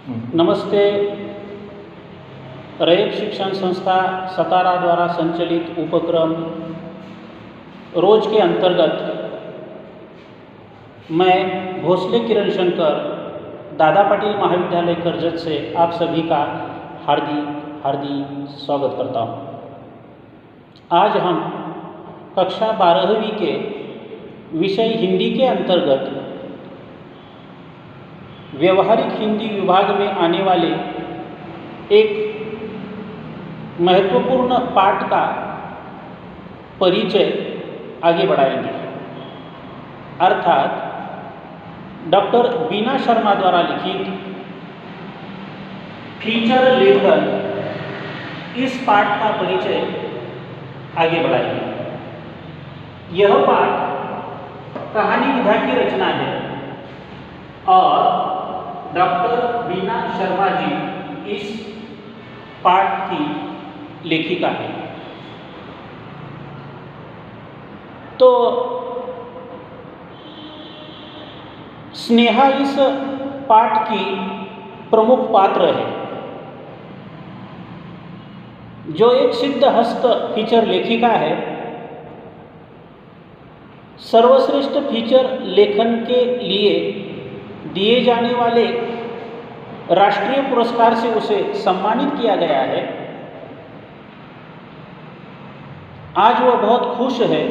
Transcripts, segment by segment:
नमस्ते। रैयत शिक्षण संस्था सतारा द्वारा संचालित उपक्रम रोज के अंतर्गत मैं भोसले किरण शंकर दादा पाटिल महाविद्यालय कर्जत से आप सभी का हार्दिक स्वागत करता हूँ। आज हम कक्षा 12वीं के विषय हिंदी के अंतर्गत व्यवहारिक हिंदी विभाग में आने वाले एक महत्वपूर्ण पाठ का परिचय आगे बढ़ाएंगे, अर्थात डॉक्टर बीना शर्मा द्वारा लिखित फीचर लेखन, इस पाठ का परिचय आगे बढ़ाएंगे। यह पाठ कहानी विधा की रचना है और डॉक्टर बीना शर्मा जी इस पाठ की लेखिका है। तो स्नेहा इस पाठ की प्रमुख पात्र है, जो एक सिद्धहस्त फीचर लेखिका है। सर्वश्रेष्ठ फीचर लेखन के लिए दिए जाने वाले राष्ट्रीय पुरस्कार से उसे सम्मानित किया गया है। आज वह बहुत खुश है,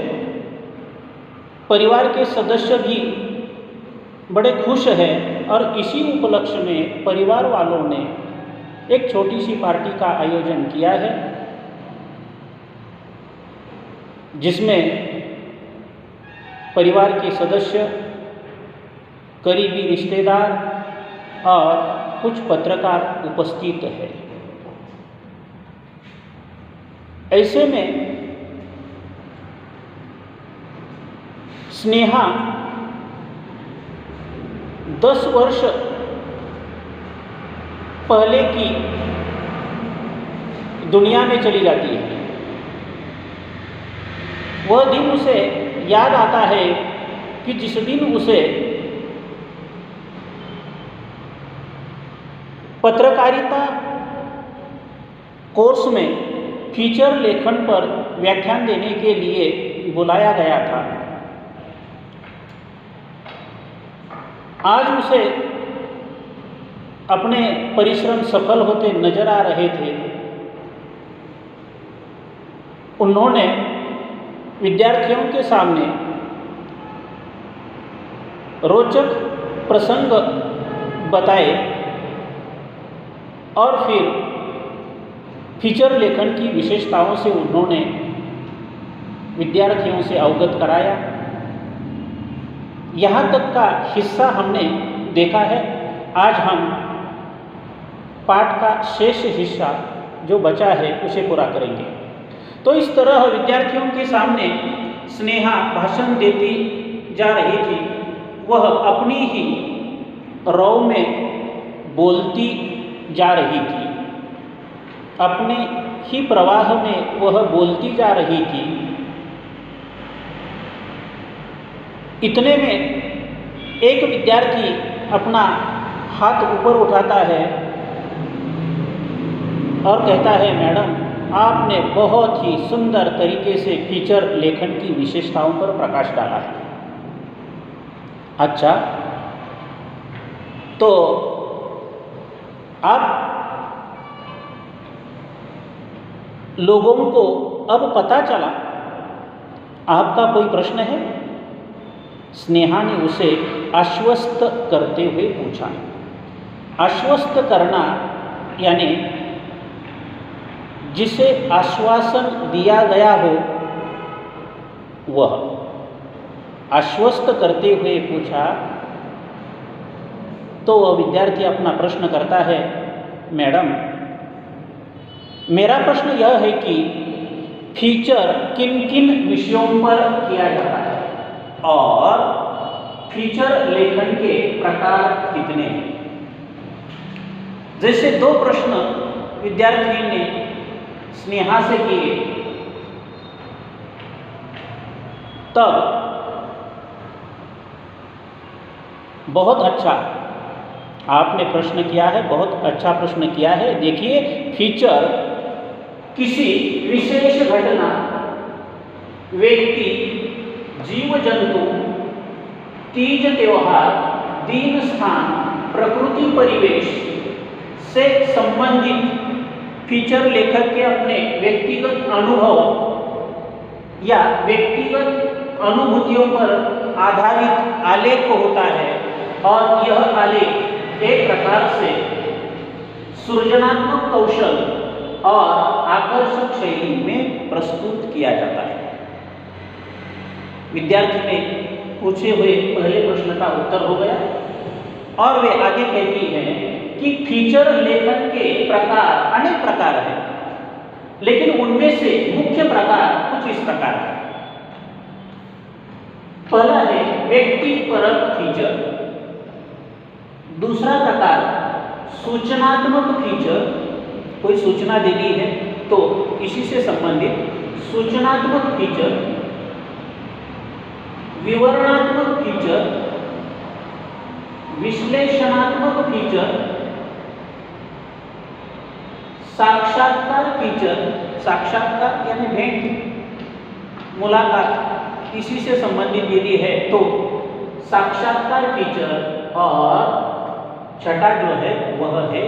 परिवार के सदस्य भी बड़े खुश हैं और इसी उपलक्ष्य में परिवार वालों ने एक छोटी सी पार्टी का आयोजन किया है, जिसमें परिवार के सदस्य, करीबी रिश्तेदार और कुछ पत्रकार उपस्थित है। ऐसे में स्नेहा 10 वर्ष पहले की दुनिया में चली जाती है। वह दिन उसे याद आता है कि जिस दिन उसे पत्रकारिता कोर्स में फीचर लेखन पर व्याख्यान देने के लिए बुलाया गया था। आज उसे अपने परिश्रम सफल होते नजर आ रहे थे। उन्होंने विद्यार्थियों के सामने रोचक प्रसंग बताए और फिर फीचर लेखन की विशेषताओं से उन्होंने विद्यार्थियों से अवगत कराया। यहाँ तक का हिस्सा हमने देखा है। आज हम पाठ का शेष हिस्सा जो बचा है उसे पूरा करेंगे। तो इस तरह विद्यार्थियों के सामने स्नेहा भाषण देती जा रही थी। वह अपनी ही रौ में बोलती जा रही थी, अपने ही प्रवाह में वह बोलती जा रही थी। इतने में एक विद्यार्थी अपना हाथ ऊपर उठाता है और कहता है, मैडम, आपने बहुत ही सुंदर तरीके से फीचर लेखन की विशेषताओं पर प्रकाश डाला है। अच्छा, तो अब लोगों को अब पता चला, आपका कोई प्रश्न है? स्नेहा ने उसे आश्वस्त करते हुए पूछा। आश्वस्त करना यानी जिसे आश्वासन दिया गया हो वह। आश्वस्त करते हुए पूछा तो वह विद्यार्थी अपना प्रश्न करता है, मैडम, मेरा प्रश्न यह है कि फीचर किन किन विषयों पर किया जाता है और फीचर लेखन के प्रकार कितने हैं। जैसे 2 प्रश्न विद्यार्थी ने स्नेहा से किए, तब बहुत अच्छा आपने प्रश्न किया है, बहुत अच्छा प्रश्न किया है। देखिए, फीचर किसी विशेष घटना, व्यक्ति, जीव जंतु, तीज त्योहार, दिन, स्थान, प्रकृति, परिवेश से संबंधित फीचर लेखक के अपने व्यक्तिगत अनुभव या व्यक्तिगत अनुभूतियों पर आधारित आलेख होता है और यह आलेख एक प्रकार से सृजनात्मक कौशल और आकर्षक शैली में प्रस्तुत किया जाता है। विद्यार्थी ने पूछे हुए पहले प्रश्न का उत्तर हो गया और वे आगे कहती हैं कि फीचर लेखन के प्रकार अनेक प्रकार हैं, लेकिन उनमें से मुख्य प्रकार कुछ इस प्रकार है। पहला है व्यक्तिपरक फीचर। दूसरा प्रकार सूचनात्मक फीचर, कोई सूचना देनी है तो इसी से संबंधित सूचनात्मक फीचर। विवरणात्मक फीचर, विश्लेषणात्मक फीचर, साक्षात्कार फीचर। साक्षात्कार यानी भेंट, मुलाकात, इसी से संबंधित यदि है तो साक्षात्कार फीचर। और छठा जो है वह है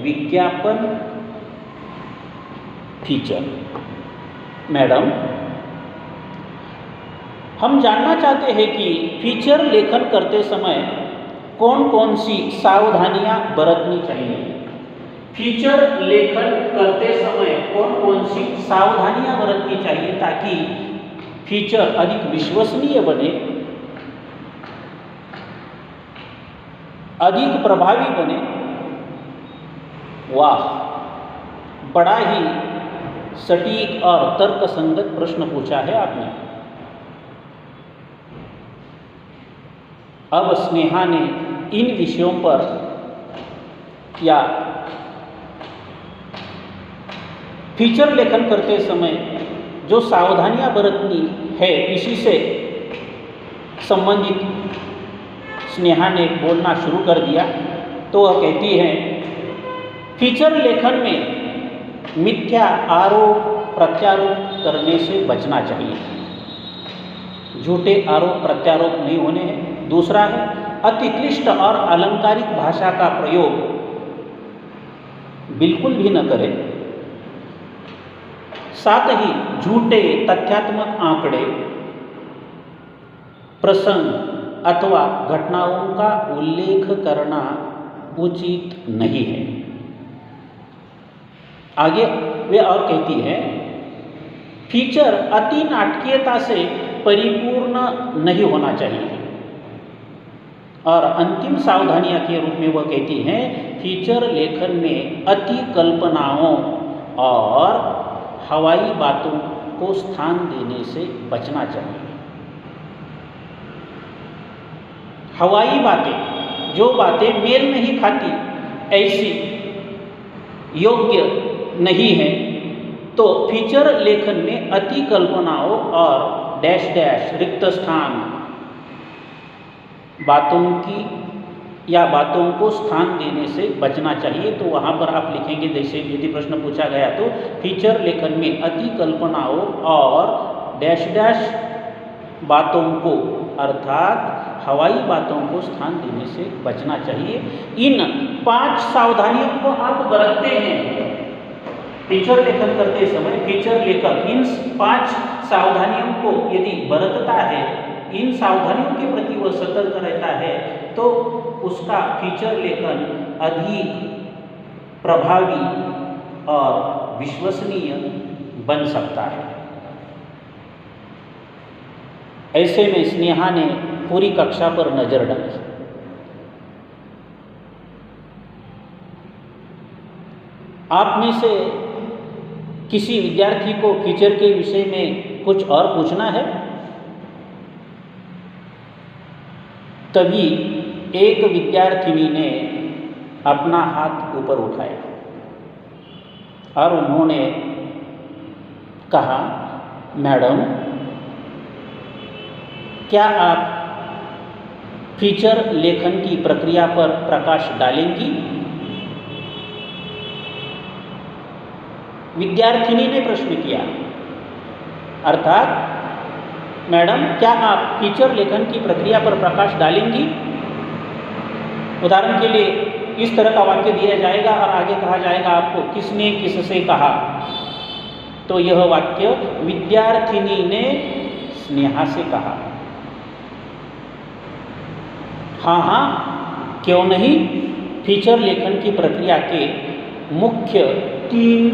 विज्ञापन फीचर। मैडम, हम जानना चाहते हैं कि फीचर लेखन करते समय कौन कौन सी सावधानियां बरतनी चाहिए। फीचर लेखन करते समय कौन कौन सी सावधानियां बरतनी चाहिए ताकि फीचर अधिक विश्वसनीय बने, अधिक प्रभावी बने। वाह, बड़ा ही सटीक और तर्कसंगत प्रश्न पूछा है आपने। अब स्नेहा ने इन विषयों पर या फीचर लेखन करते समय जो सावधानियां बरतनी है इसी से संबंधित स्नेहा ने बोलना शुरू कर दिया। तो वह कहती हैं, फीचर लेखन में मिथ्या आरोप प्रत्यारोप करने से बचना चाहिए। झूठे आरोप प्रत्यारोप नहीं होने हैं। दूसरा है अति क्लिष्ट और अलंकारिक भाषा का प्रयोग बिल्कुल भी न करें। साथ ही झूठे तथ्यात्मक आंकड़े, प्रसंग अथवा घटनाओं का उल्लेख करना उचित नहीं है। आगे वे और कहती है, फीचर अति नाटकीयता से परिपूर्ण नहीं होना चाहिए। और अंतिम सावधानियां के रूप में वह कहती हैं, फीचर लेखन में अति कल्पनाओं और हवाई बातों को स्थान देने से बचना चाहिए। हवाई बातें, जो बातें मेल नहीं खाती, ऐसी योग्य नहीं है। तो फीचर लेखन में अति कल्पनाओं और डैश डैश रिक्त स्थान बातों की या बातों को स्थान देने से बचना चाहिए। तो वहाँ पर आप लिखेंगे, जैसे यदि प्रश्न पूछा गया तो फीचर लेखन में अति कल्पनाओं और डैश डैश बातों को अर्थात हवाई बातों को स्थान देने से बचना चाहिए। इन 5 सावधानियों को आप बरतते हैं फीचर लेखन करते समय। फीचर लेखक इन 5 सावधानियों को यदि बरतता है, इन सावधानियों के प्रति वह सतर्क रहता है, तो उसका फीचर लेखन अधिक प्रभावी और विश्वसनीय बन सकता है। ऐसे में स्नेहा ने पूरी कक्षा पर नजर डाली। आप में से किसी विद्यार्थी को फीचर के विषय में कुछ और पूछना है? तभी एक विद्यार्थिनी ने अपना हाथ ऊपर उठाया और उन्होंने कहा, मैडम, क्या आप फीचर लेखन की प्रक्रिया पर प्रकाश डालेंगी? विद्यार्थिनी ने प्रश्न किया, अर्थात मैडम क्या आप फीचर लेखन की प्रक्रिया पर प्रकाश डालेंगी? उदाहरण के लिए इस तरह का वाक्य दिया जाएगा और आगे कहा जाएगा आपको किसने किससे कहा, तो यह वाक्य विद्यार्थिनी ने स्नेहा से कहा। हाँ हाँ क्यों नहीं, फीचर लेखन की प्रक्रिया के मुख्य 3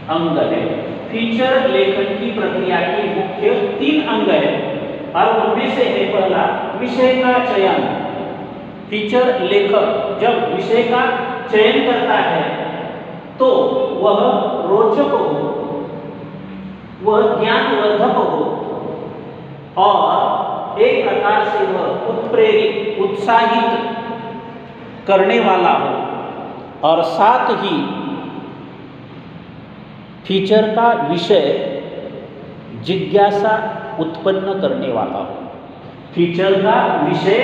अंग है। फीचर लेखन की प्रक्रिया के मुख्य 3 अंग है और उनमें से है पहला विषय का चयन। फीचर लेखक जब विषय का चयन करता है तो वह रोचक हो, वह ज्ञानवर्धक हो और एक प्रकार से वह उत्प्रेरित उत्साहित करने वाला हो और साथ ही फीचर का विषय जिज्ञासा उत्पन्न करने वाला हो। फीचर का विषय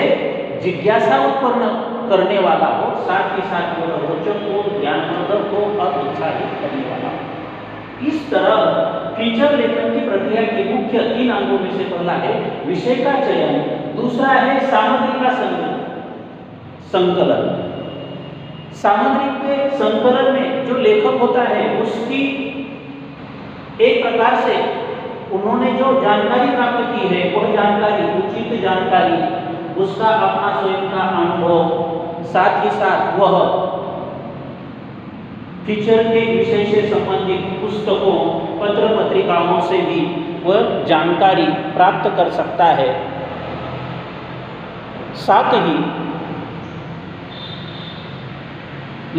जिज्ञासा उत्पन्न करने वाला हो, साथ ही साथ वह रोचक हो, ज्ञानवर्धक हो और उत्साहित करने वाला हो। इस तरह फीचर लेखन की प्रक्रिया के मुख्य 3 अंगों में से पहला है विषय का चयन, दूसरा है सामग्री का संकलन। सामग्री के संकलन में जो लेखक होता है उसकी एक प्रकार से उन्होंने जो जानकारी प्राप्त की है वह जानकारी, उचित जानकारी, उसका अपना स्वयं का अनुभव, साथ ही साथ वह फीचर के विषय से संबंधित पुस्तकों, पत्र पत्रिकाओं से भी वह जानकारी प्राप्त कर सकता है। साथ ही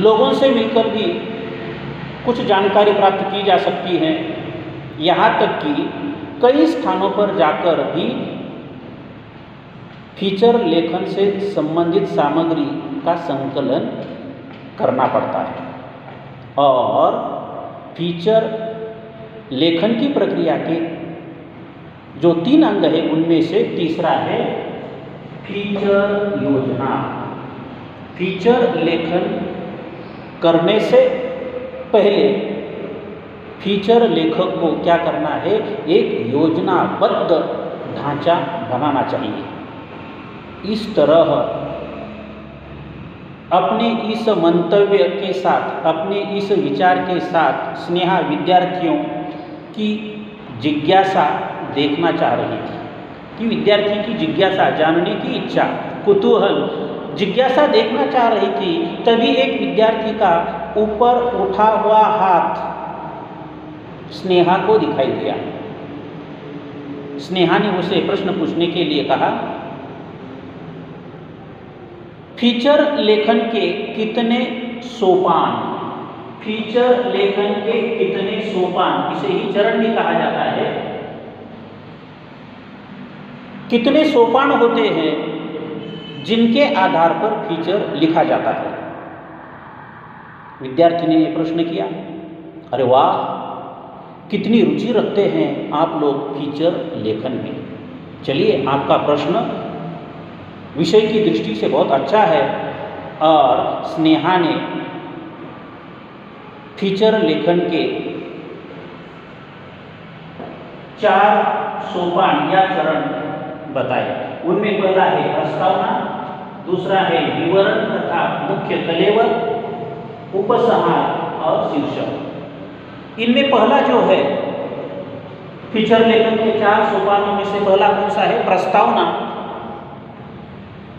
लोगों से मिलकर भी कुछ जानकारी प्राप्त की जा सकती है। यहाँ तक कि कई स्थानों पर जाकर भी फीचर लेखन से संबंधित सामग्री का संकलन करना पड़ता है। और फीचर लेखन की प्रक्रिया के जो 3 अंग है उनमें से तीसरा है फीचर योजना। फीचर लेखन करने से पहले फीचर लेखक को क्या करना है, एक योजनाबद्ध ढांचा बनाना चाहिए। इस तरह अपने इस मंतव्य के साथ, अपने इस विचार के साथ स्नेहा विद्यार्थियों की जिज्ञासा देखना चाह रही थी कि विद्यार्थी की जिज्ञासा, जानने की इच्छा, कुतूहल, जिज्ञासा देखना चाह रही थी। तभी एक विद्यार्थी का ऊपर उठा हुआ हाथ स्नेहा को दिखाई दिया। स्नेहा ने उसे प्रश्न पूछने के लिए कहा, फीचर लेखन के कितने सोपान, फीचर लेखन के कितने सोपान, इसे ही चरण भी कहा जाता है, कितने सोपान होते हैं जिनके आधार पर फीचर लिखा जाता है? विद्यार्थी ने प्रश्न किया। अरे वाह, कितनी रुचि रखते हैं आप लोग फीचर लेखन में। चलिए, आपका प्रश्न विषय की दृष्टि से बहुत अच्छा है। और स्नेहा ने फीचर लेखन के 4 सोपान या चरण बताए। उनमें पहला है प्रस्तावना, दूसरा है विवरण तथा मुख्य कलेवर, उपसंहार और शीर्षक। इनमें पहला जो है फीचर लेखन के 4 सोपानों में से पहला कौन सा है? प्रस्तावना।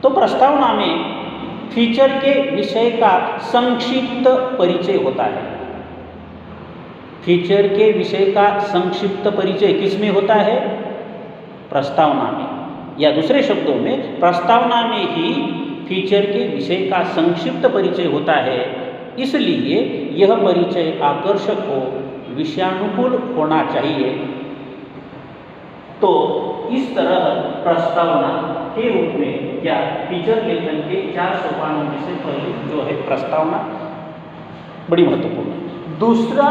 तो प्रस्तावना में फीचर के विषय का संक्षिप्त परिचय होता है। फीचर के विषय का संक्षिप्त परिचय किसमें होता है? प्रस्तावना में, या दूसरे शब्दों में प्रस्तावना में ही फीचर के विषय का संक्षिप्त परिचय होता है। इसलिए यह परिचय आकर्षक हो, विषयानुकूल होना चाहिए। तो इस तरह प्रस्तावना के रूप में या फीचर लेखन के 4 सोपानों में से पहले जो है प्रस्तावना बड़ी महत्वपूर्ण है। दूसरा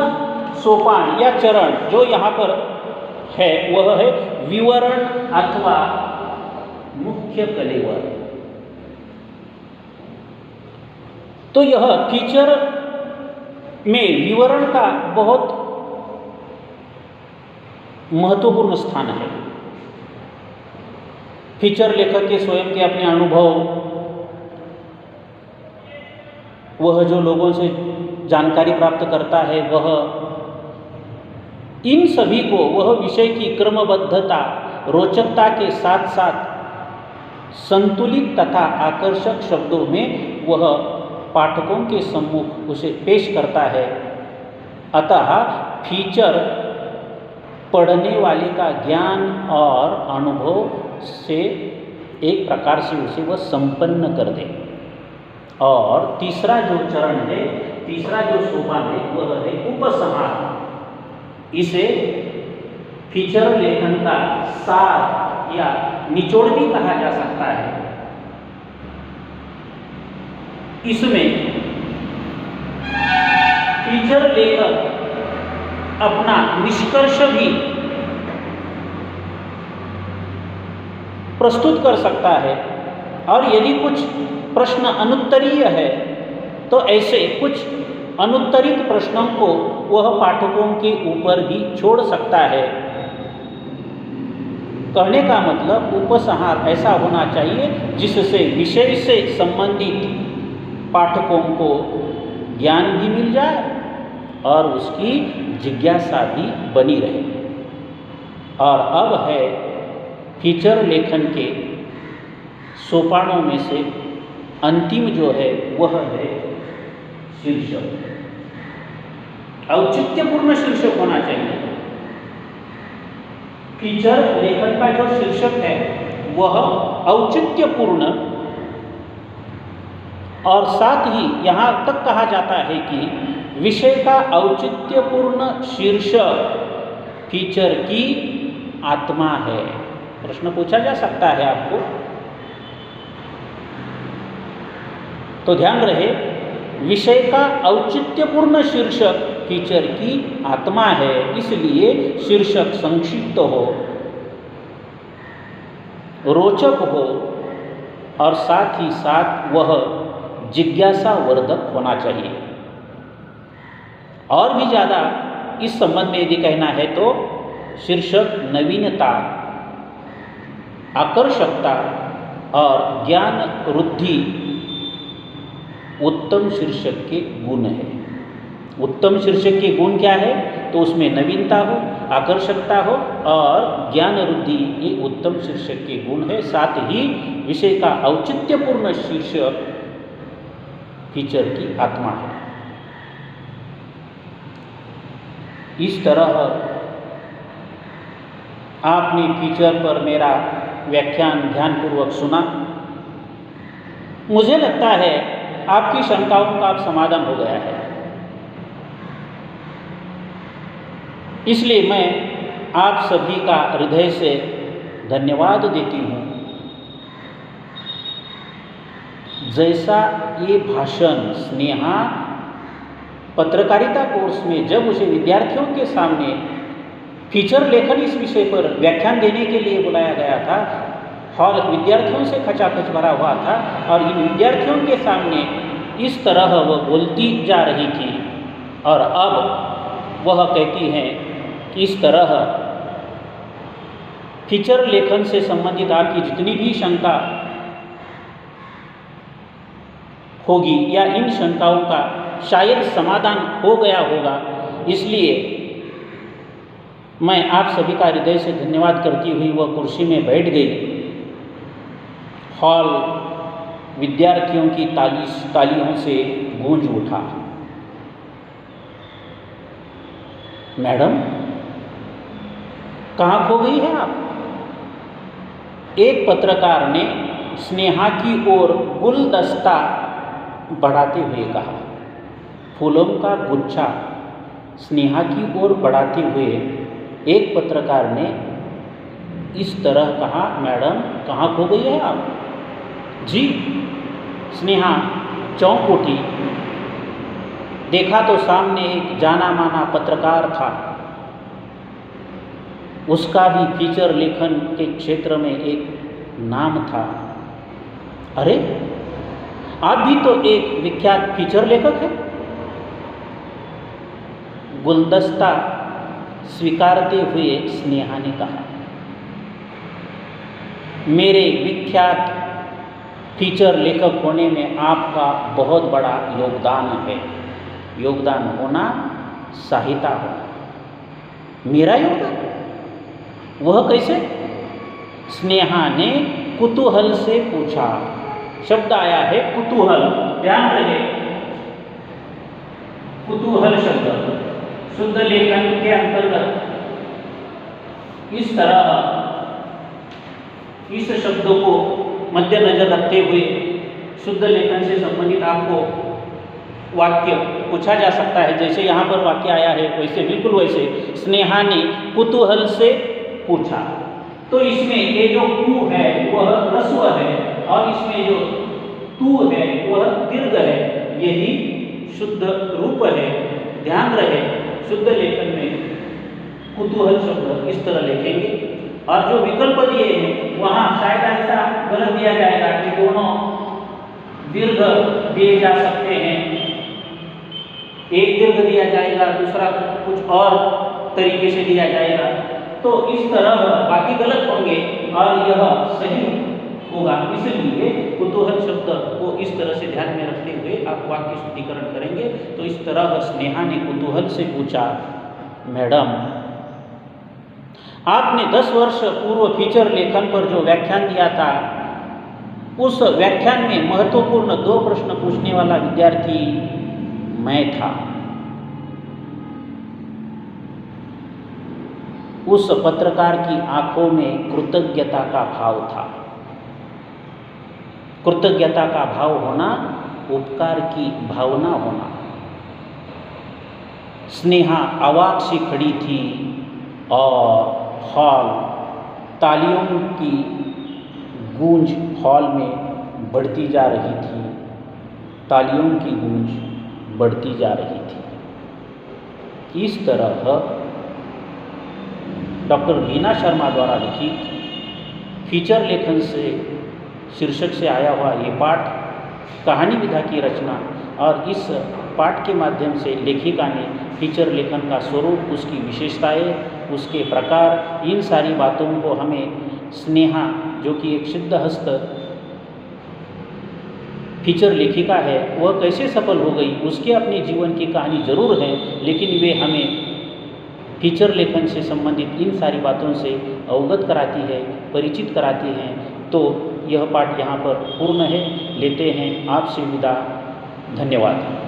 सोपान या चरण जो यहाँ पर है वह है विवरण अथवा मुख्य कलेवर। तो यह फीचर में विवरण का बहुत महत्वपूर्ण स्थान है। फीचर लेखक के स्वयं के अपने अनुभव, वह जो लोगों से जानकारी प्राप्त करता है, वह इन सभी को वह विषय की क्रमबद्धता, रोचकता के साथ साथ संतुलित तथा आकर्षक शब्दों में वह पाठकों के सम्मुख उसे पेश करता है। अतः फीचर पढ़ने वाले का ज्ञान और अनुभव से एक प्रकार से उसे वह संपन्न कर दे। और तीसरा जो चरण है, तीसरा जो सोपान है, वह है उपसंहार। इसे फीचर लेखन का सार या निचोड़ भी कहा जा सकता है। इसमें फीचर लेखक अपना निष्कर्ष भी प्रस्तुत कर सकता है, और यदि कुछ प्रश्न अनुत्तरीय है तो ऐसे कुछ अनुत्तरित प्रश्नों को वह पाठकों के ऊपर भी छोड़ सकता है। कहने का मतलब उपसंहार ऐसा होना चाहिए जिससे विषय से संबंधित पाठकों को ज्ञान भी मिल जाए और उसकी जिज्ञासा भी बनी रहे। और अब है फीचर लेखन के सोपानों में से अंतिम जो है वह है शीर्षक। औचित्यपूर्ण शीर्षक होना चाहिए। फीचर लेखन का जो शीर्षक है वह औचित्यपूर्ण, और साथ ही यहाँ तक कहा जाता है कि विषय का औचित्यपूर्ण शीर्षक फीचर की आत्मा है। प्रश्न पूछा जा सकता है आपको, तो ध्यान रहे, विषय का औचित्यपूर्ण शीर्षक फीचर की आत्मा है। इसलिए शीर्षक संक्षिप्त हो, रोचक हो और साथ ही साथ वह जिज्ञासावर्धक होना चाहिए। और भी ज़्यादा इस संबंध में यदि कहना है तो शीर्षक नवीनता, आकर्षकता और ज्ञान वृद्धि उत्तम शीर्षक के गुण है। उत्तम शीर्षक के गुण क्या है? तो उसमें नवीनता हो, आकर्षकता हो और ज्ञान वृद्धि, ये उत्तम शीर्षक के गुण है। साथ ही विषय का औचित्यपूर्ण शीर्षक फीचर की आत्मा है। इस तरह आपने फीचर पर मेरा व्याख्यान ध्यानपूर्वक सुना। मुझे लगता है आपकी शंकाओं का अब समाधान हो गया है। इसलिए मैं आप सभी का हृदय से धन्यवाद देती हूँ। जैसा ये भाषण स्नेहा पत्रकारिता कोर्स में जब उसे विद्यार्थियों के सामने फीचर लेखन इस विषय पर व्याख्यान देने के लिए बुलाया गया था, हॉल विद्यार्थियों से खचाखच भरा हुआ था और इन विद्यार्थियों के सामने इस तरह वह बोलती जा रही थी, और अब वह कहती हैं कि इस तरह फीचर लेखन से संबंधित आपकी जितनी भी शंका होगी या इन शंकाओं का शायद समाधान हो गया होगा। इसलिए मैं आप सभी का हृदय से धन्यवाद करती हुई वह कुर्सी में बैठ गई। हॉल विद्यार्थियों की तालियों से गूंज उठा। मैडम, कहाँ खो गई हैं आप? एक पत्रकार ने स्नेहा की ओर गुलदस्ता बढ़ाते हुए कहा। फूलों का गुच्छा स्नेहा की ओर बढ़ाते हुए एक पत्रकार ने इस तरह कहा, मैडम कहाँ खो गई है आप? जी। स्नेहा चौंक उठी। देखा तो सामने एक जाना माना पत्रकार था। उसका भी फीचर लेखन के क्षेत्र में एक नाम था। अरे, आप भी तो एक विख्यात फीचर लेखक हैं। गुलदस्ता स्वीकारते हुए स्नेहा ने कहा, मेरे विख्यात फीचर लेखक होने में आपका बहुत बड़ा योगदान है। योगदान होना सहायता होना। मेरा योगदान? वह कैसे? स्नेहा ने कुतूहल से पूछा। शब्द आया है कुतूहल, ध्यान रहे, कुतूहल शब्द शुद्ध लेखन के अंतर्गत इस तरह इस शब्द को मद्देनजर रखते हुए शुद्ध लेखन से संबंधित आपको वाक्य पूछा जा सकता है। जैसे यहाँ पर वाक्य आया है वैसे, बिल्कुल वैसे, स्नेहा ने कुतूहल से पूछा। तो इसमें ये जो कु है वह ह्रस्व है और इसमें जो तू है वह दीर्घ है। यही शुद्ध रूप है। ध्यान रहे, शुद्ध लेखन में कुतूहल शब्द इस तरह लिखेंगे। और जो विकल्प दिए हैं वहाँ शायद ऐसा गलत दिया जाएगा कि दोनों दीर्घ दिए जा सकते हैं। एक दीर्घ दिया जाएगा, दूसरा कुछ और तरीके से दिया जाएगा। तो इस तरह बाकी गलत होंगे और यह सही होगा। इसलिए कुतूहल शब्द को इस तरह से ध्यान में रखते हुए आप वाक्य शुद्धिकरण करेंगे। तो इस तरह स्नेहा ने कुतूहल से पूछा, मैडम, आपने 10 वर्ष पूर्व फीचर लेखन पर जो व्याख्यान दिया था, उस व्याख्यान में महत्वपूर्ण 2 प्रश्न पूछने वाला विद्यार्थी मैं था। उस पत्रकार की आंखों में कृतज्ञता का भाव था। कृतज्ञता का भाव होना, उपकार की भावना होना। स्नेहा अवाक सी खड़ी थी और हॉल, तालियों की गूंज हॉल में बढ़ती जा रही थी। तालियों की गूंज बढ़ती जा रही थी। इस तरह डॉक्टर बीना शर्मा द्वारा लिखित फीचर लेखन से शीर्षक से आया हुआ ये पाठ, कहानी विधा की रचना, और इस पाठ के माध्यम से लेखिका ने फीचर लेखन का स्वरूप, उसकी विशेषताएं, उसके प्रकार, इन सारी बातों को हमें स्नेहा, जो कि एक सिद्धहस्त फीचर लेखिका है, वह कैसे सफल हो गई, उसके अपने जीवन की कहानी जरूर है, लेकिन वे हमें फीचर लेखन से संबंधित इन सारी बातों से अवगत कराती है, परिचित कराती हैं। तो यह पाठ यहाँ पर पूर्ण है। लेते हैं आपसे विदा। धन्यवाद।